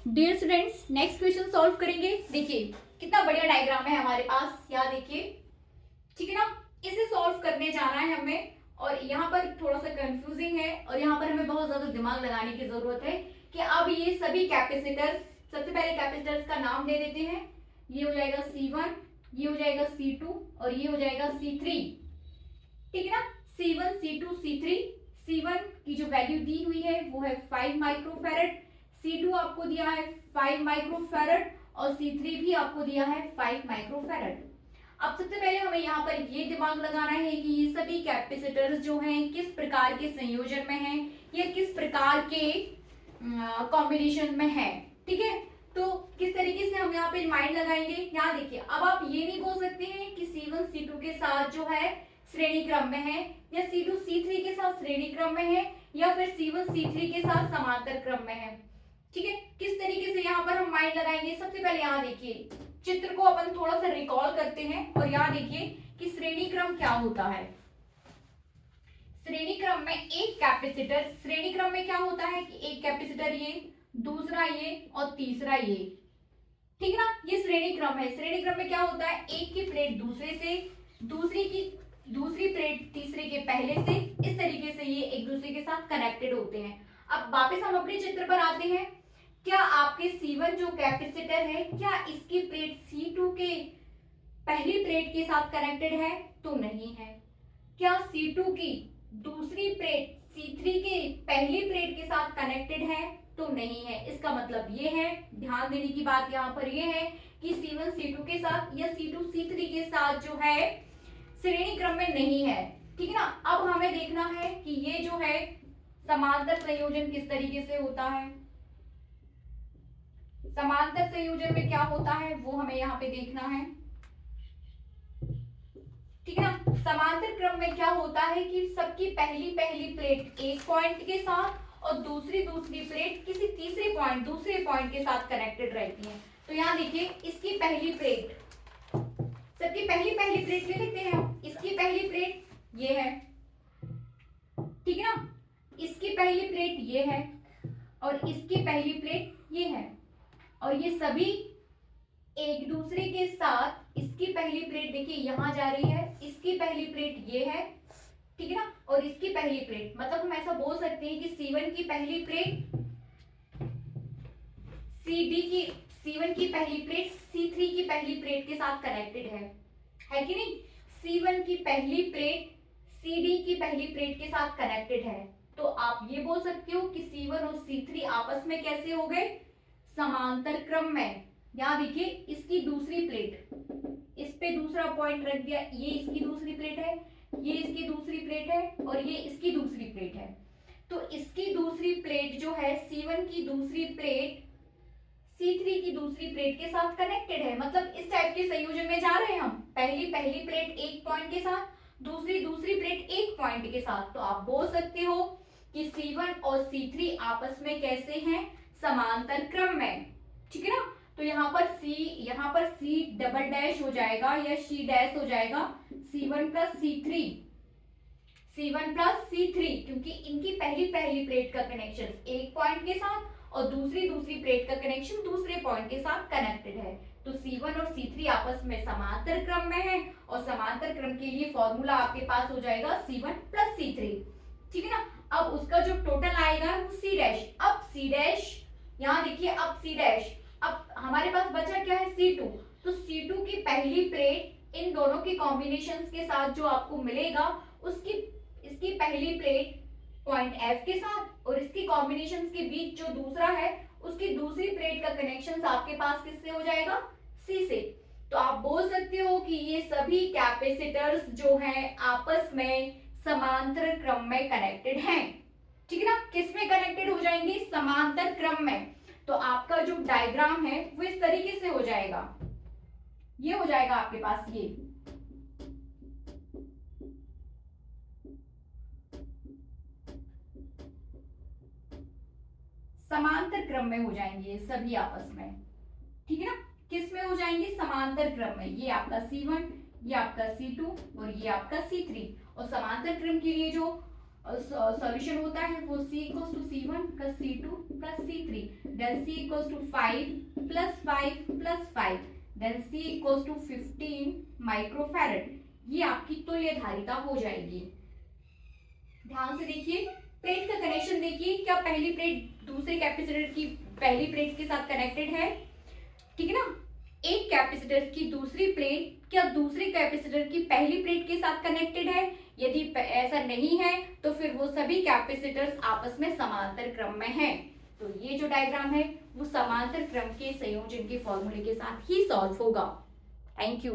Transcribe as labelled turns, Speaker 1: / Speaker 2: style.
Speaker 1: Dear students, next question solve करेंगे। देखिए कितना बढ़िया डायग्राम है हमारे पास, यहाँ देखिए, ठीक है ना। इसे सॉल्व करने जाना है हमें, और यहाँ पर थोड़ा सा कंफ्यूजिंग है और यहाँ पर हमें बहुत ज्यादा दिमाग लगाने की जरूरत है कि अब ये सभी कैपेसिटर्स, सबसे पहले कैपेसिटर्स का नाम दे देते हैं। ये हो जाएगा C1, ये हो जाएगा C2 और ये हो जाएगा C3, ठीक है ना। C1 C2 C3। C1 की जो वैल्यू दी हुई है वो है 5 माइक्रोफैरड, C2 आपको दिया है 5 माइक्रोफैरड और C3 भी आपको दिया है 5 माइक्रोफैरड। अब सबसे पहले हमें यहाँ पर ये दिमाग लगाना है कि ये सभी कैपेसिटर्स जो हैं किस प्रकार के संयोजन में हैं या किस प्रकार के कॉम्बिनेशन में है, ठीक है। तो किस तरीके से हम यहाँ पे माइंड लगाएंगे, यहाँ देखिए। अब आप ये नहीं बोल सकते हैं कि C1 C2 के साथ जो है श्रेणी क्रम में है, या C2 C3 के साथ श्रेणी क्रम में है, या फिर C1 C3 के साथ समांतर क्रम में है, ठीक है। किस तरीके से यहाँ पर हम माइंड लगाएंगे, सबसे पहले यहाँ देखिए, चित्र को अपन थोड़ा सा रिकॉल करते हैं और यहाँ देखिए कि श्रेणी क्रम क्या होता है। श्रेणी क्रम में एक कैपेसिटर, श्रेणी क्रम में क्या होता है कि एक कैपेसिटर ये, दूसरा ये और तीसरा ये, ठीक है ना। ये श्रेणी क्रम है। श्रेणी क्रम में क्या होता है, एक की प्लेट दूसरे से, दूसरी प्लेट तीसरे के पहले से, इस तरीके से ये एक दूसरे के साथ कनेक्टेड होते हैं। अब वापस हम अपने चित्र पर आते हैं। क्या आपके C1 जो कैपेसिटर है, क्या इसकी प्लेट C2 के पहली प्लेट के साथ कनेक्टेड है? तो नहीं है। क्या C2 की दूसरी प्लेट C3 के पहली प्लेट के साथ कनेक्टेड है? तो नहीं है। इसका मतलब ये है, ध्यान देने की बात यहाँ पर ये है कि C1 C2 के साथ या C2 C3 के साथ जो है श्रेणी क्रम में नहीं है, ठीक है ना। अब हमें देखना है कि ये जो है समांतर संयोजन किस तरीके से होता है। समांतर संयोजन में क्या होता है वो हमें यहाँ पे देखना है, ठीक है ना। समांतर क्रम में क्या होता है कि सबकी पहली प्लेट एक पॉइंट के साथ और दूसरी प्लेट किसी दूसरे पॉइंट के साथ कनेक्टेड रहती है। तो यहाँ देखिए, इसकी पहली प्लेट, सबकी पहली प्लेट ले लेते हैं हम। इसकी पहली प्लेट ये है, ठीक है ना। इसकी पहली प्लेट ये है और इसकी पहली प्लेट ये है, और ये सभी एक दूसरे के साथ, इसकी पहली प्लेट देखिए यहां जा रही है, इसकी पहली प्लेट ये है, ठीक है ना, और इसकी पहली प्लेट, मतलब हम ऐसा बोल सकते हैं कि C1 की पहली प्लेट C1 की पहली प्लेट C3 की पहली प्लेट के साथ कनेक्टेड है कि नहीं। C1 की पहली प्लेट CD की पहली प्लेट के साथ कनेक्टेड है। तो आप ये बोल सकते हो कि C1 और C3 आपस में कैसे हो गए, समांतर क्रम में। यहाँ देखिए, इसकी दूसरी प्लेट, इस पे दूसरा पॉइंट रख दिया, ये इसकी दूसरी प्लेट है, ये इसकी दूसरी प्लेट है और ये इसकी दूसरी प्लेट है। तो इसकी दूसरी प्लेट जो है, C1 की दूसरी प्लेट C3 की दूसरी प्लेट के साथ कनेक्टेड है। मतलब इस टाइप के संयोजन में जा रहे हैं हम, पहली प्लेट एक पॉइंट के साथ, दूसरी प्लेट एक पॉइंट के साथ। तो आप बोल सकते हो कि C1 और C3 आपस में कैसे हैं, समांतर क्रम में, ठीक है ना। तो यहाँ पर C डबल डैश हो जाएगा या C डैश हो जाएगा, C1 प्लस C3, क्योंकि इनकी पहली प्लेट का कनेक्शन एक पॉइंट के साथ और दूसरी प्लेट का कनेक्शन दूसरे पॉइंट के साथ कनेक्टेड है। तो C1 और C3 आपस में समांतर क्रम में है, और समांतर क्रम के लिए फॉर्मूला आपके पास हो जाएगा C1 प्लस C3, ठीक है ना। अब उसका जो टोटल आएगा वो C डैश। अब C डैश, यहाँ देखिए, अब C डैश, अब हमारे पास बचा क्या है, C2। तो C2 की पहली प्लेट इन दोनों की कॉम्बिनेशन के साथ जो आपको मिलेगा, इसकी पहली प्लेट पॉइंट F के साथ और इसकी कॉम्बिनेशन के बीच जो दूसरा है, उसकी दूसरी प्लेट का कनेक्शन आपके पास किससे हो जाएगा, C से। तो आप बोल सकते हो कि ये सभी कैपेसिटर्स जो हैं आपस में समांतर क्रम में कनेक्टेड हैं, ठीक है ना। किस में कनेक्टेड हो जाएंगे, समांतर क्रम में। तो आपका जो डायग्राम है वो इस तरीके से हो जाएगा, ये हो जाएगा आपके पास, ये समांतर क्रम में हो जाएंगे सभी आपस में, ठीक है ना। किस में हो जाएंगे, समांतर क्रम में। ये आपका C1, ये आपका C2 और ये आपका C3। और समांतर क्रम के लिए जो सॉल्यूशन होता है वो C equals to C1 plus C2 plus C3, then C equals to 5 plus 5 plus 5, then C equals to 15 microfarad. ये आपकी तुल्य धारिता हो जाएगी। ध्यान से देखिए, प्लेट का कनेक्शन देखिए, क्या पहली प्लेट दूसरे कैपेसिटर की पहली प्लेट के साथ कनेक्टेड है, ठीक है ना। एक कैपेसिटर की दूसरी प्लेट क्या दूसरे कैपेसिटर की पहली प्लेट के साथ कनेक्टेड है? यदि ऐसा नहीं है तो फिर वो सभी कैपेसिटर्स आपस में समांतर क्रम में हैं। तो ये जो डायग्राम है वो समांतर क्रम के संयोजन के फॉर्मूले के साथ ही सॉल्व होगा। Thank you.